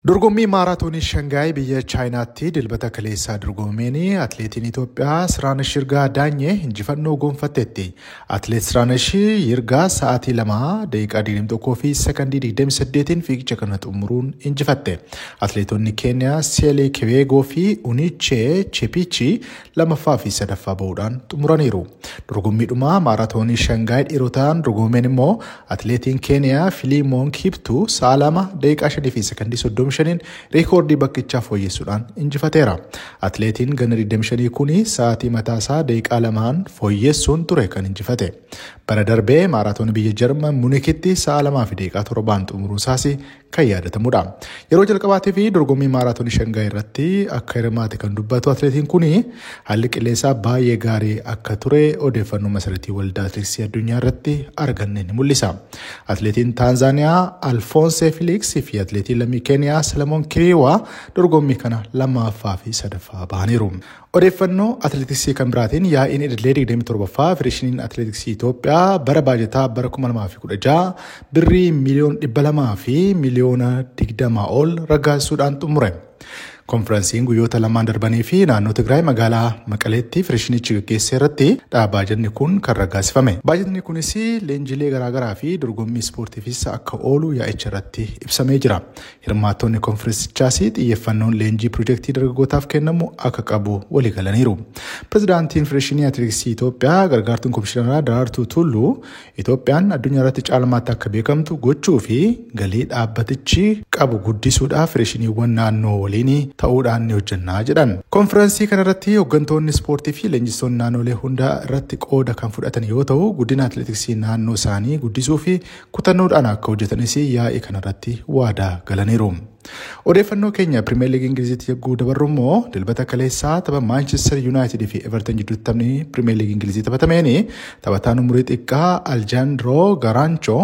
Dorgommii maaraatoonii Shangaay biyya Chaayinaatti dilbata kaleessaa dorgommeen atileetiin Itoophiyaa Siraanesh Yirgaa Daanyee injifannoo gonfatteetti. Atileet Siraanesh Yirgaa sa'aatii 2 daqiiqaa 21 fi sekondii 28 fiigicha kana xumuruun injifatte. Atileetonni Keeniyaa Seelii Kibeegoo fi Unichee Chepichi lamaffaa fi sadaffaa bahuudhaan xumuraniiru. Dorgommiidhuma maaraatoonii Shangaay dhiirotaan dorgommeen immoo atileetiin Keeniyaa Filimon Kiptuu sa'a 2 daqiiqaa 5 fi sekondii 30 reekoordii bakkichaa fooyyessuudhaan injifateera. Atileetiin ganna 25 kuni sa'aatii mataasaa daqiiqaa 2 fooyyessuun ture kan injifate. Bara darbee maaraatoonii biyya Jarman Muunikitti sa'a 2 fi daqiiqaa 7 xumuruusaas kan yaadatamudha. Yeroo jalqabaatii fi dorgommii maaraatoonii Shangaay irratti akka hirmaate kan dubbatu atileetiin kuni haalli qilleensaa baay'ee gaarii akka ture odeeffannoo masaratii waldaa atileetiksii addunyaa irratti arganne ni mul'isa. Atileetiin Taanzaaniyaa Alfoonse Felix fi atileetiin lammii Keeniyaa Salomon Kiriwaa dorgommii kana lammaffaa fi sadaffaa bahaniiru. Odeeffannoo atileetiksii kan biraatiin yaa'iin idilee 27ffaa Federeeshiniin Atileetiksii Itoophiyaa bara baajataa bara 2016 birrii miliyoona 200 fi miliyoona 20 ol raggaasisuudhaan xumure. Konferensiin guyyoota lamaan darbanii fi naannoo Tigraay magaalaa Maqaleetti Federeeshinichi gaggeessee irratti baajatni kun kan raggaasifame. Baajatni kunis leenjilee garaagaraa fi dorgommii ispoortiifis akka oolu yaa'icha irratti ibsamee jira. Hirmaattonni konferensichaas xiyyeeffannoon leenjii piroojeektii dargaggootaaf kennamu akka qabu walii galaniiru. Pirezidaantiin Federeeshinii Atileetiksii Itoophiyaa gargaartuun komishiinaraa Daraartuu Tulluu Itoophiyaan addunyaa irratti caalmaatti akka beekamtu gochuu fi galii dhaabbatichi qabu guddisuudhaaf federeeshiniiwwan naannoo waliin ta'uudhaan ni hojjannaa jedhan. Konferensii kana irratti hooggantoonni ispoortii fi leenjistoonni naannolee hundaa irratti qooda kan fudhatan yoo ta'u, guddina atileetiksii naannoo isaanii guddisuu fi kutannoodhaan akka hojjetanis yaa'ii kana irratti waadaa galaniiru. Odeeffannoo keenya Pirimeer Liigii Ingiliziitti yagguu dabarru immoo dilbata kaleessaa tapha Maanchestar Yuunaayitid fi Everton jidduutti taphni Pirimeer Liigii Ingilizii taphatameen taphataan umurii xiqqaa Alejandro Garnacho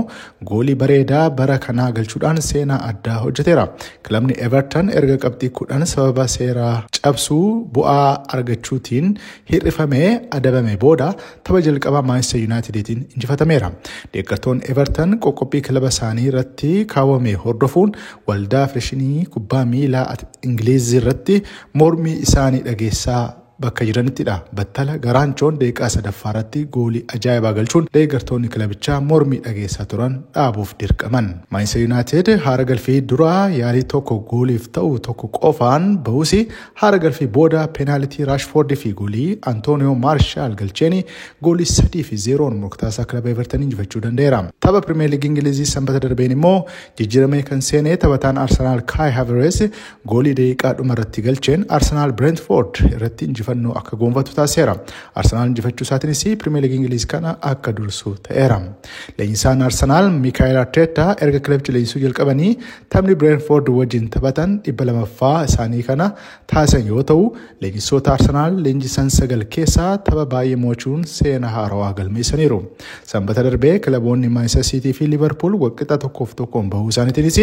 goolii bareedaa bara kanaa galchuudhaan seenaa addaa hojjeteera. Kilabni Everton erga qabxii 10 sababa seeraa cabsuu bu'aa argachuutiin hir'ifamee adabame booda tapha jalqabaa Maanchestar Yuunaayitidiitiin injifatameera. Deeggartoonni Everton qoqqophii kilaba isaanii irratti kaawwame hordofuun waldaa Federeeshinii kubbaa miilaa Ingilizii irratti mormii isaanii dhageessaa bakka jiranittidha. Battala Garaanchoon daqiiqaa 3ffaa irratti goolii ajaa'ibaa galchuun deeggartoonni kilabichaa mormii dhageessaa turan dhaabuuf dirqaman. Maanchestar Yuunaayitid haara galfii duraa yaalii tokko gooliif ta'u tokko qofaan bahus haara galfii booda peenaalitii Raashfoord fi goolii Antooniyoo Maarshaal galcheen goolii 3-0 murtaasaa kilaba Everton injifachuu danda'eera. Tapha Pirimeer Liigii Ingilizii sanbata darbeen immoo jijjiiramee kan seenee taphataan Arsenaal Kai Havertz goolii daqiiqaa dhuma irratti galcheen Arsenaal Brentford irratti injifannoo akka gonfatu taasiseera. Arsenaal injifachuu isaatiinis Pirimeer Liigii Ingilizii kana akka dursu ta'eera. Leenjisaan Arsenaal Mikel Arteta erga kilabicha leenjisuu jalqabanii taphni Brentford wajjin taphatan 200ffaa isaanii kana taasisan yoo ta'u, leenjisoota Arsenaal leenjisan 9 keessaa tapha baay'ee mo'achuun seenaa haarawaa galmeessaniiru. Sanbata darbee kilaboonni Manchester City fi Liverpool waqqixa 1-1 bahuu isaaniitiinis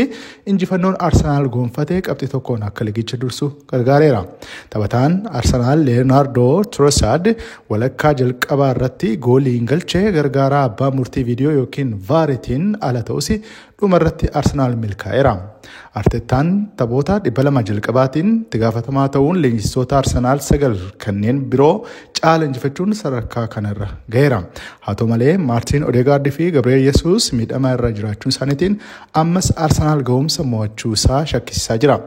injifannoon Arsenaal gonfatee qabxii 1 akka ligicha dursu gargaareera. Taphataan Arsenaal Leonardo Trossard walakkaa jalqabaa irratti goolii galchee gargaaraa abbaa murtii viidiyoo yookiin VARitiin ala ta'us dhuma irratti Arsenaal milkaa'eera. Artetaan taphoota 200 jalqabaatiin itti gaafatamaa ta'uun leenjistoota Arsenaal 9 kanneen biroo caala injifachuun sadarkaa kanarra ga'eera. Haa ta'u malee Maartiin Odegaard fi Gabriel Jesus miidhama irra jiraachuun isaaniitiin ammas Arsenaal ga'umsa mo'achuu isaa shakkisiisaa jira.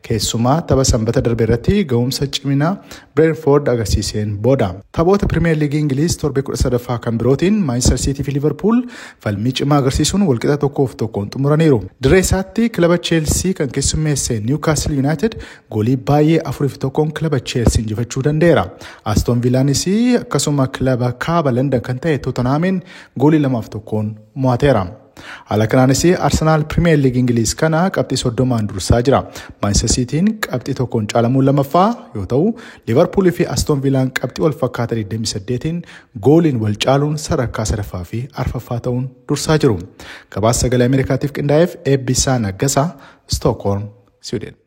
Keessumaa tapha sanbata darbe irratti ga'umsa cimina Brentford agarsiiseen booda. Taphoota Pirimeer Liigii Ingiliz torbee 13ffaa kan birootiin Maanchestar City fi Liverpool falmii cimaa agarsiisuun walqixa 1-1 xumuraniiru. Dirree isaatti kilaba Chelsea kan keessummeesse Newcastle United goolii baay'ee 4-1 kilaba Chelsea injifachuu danda'eera. Aston Villaanis akkasuma kilaba kaaba London kan ta'e Tottenhamin goolii 2-1 mo'ateera. Haala kanaanis Arsenaal Pirimeer Liigii Ingiliz kana qabxii 30 dursaa jira. Maanchestar Cityin qabxii 1 caalamuun lamaffaa yoo ta'u, Liverpool fi Aston Villaan qabxii wal fakkaataa 28 gooliin wal caaluun sadarkaa 3ffaa fi 4ffaa ta'uun dursaa jiru. Gabaasa sagalee Ameerikaatiif qindaa'eef Eebbisaa Naggasaa, Stockholm, Sweden.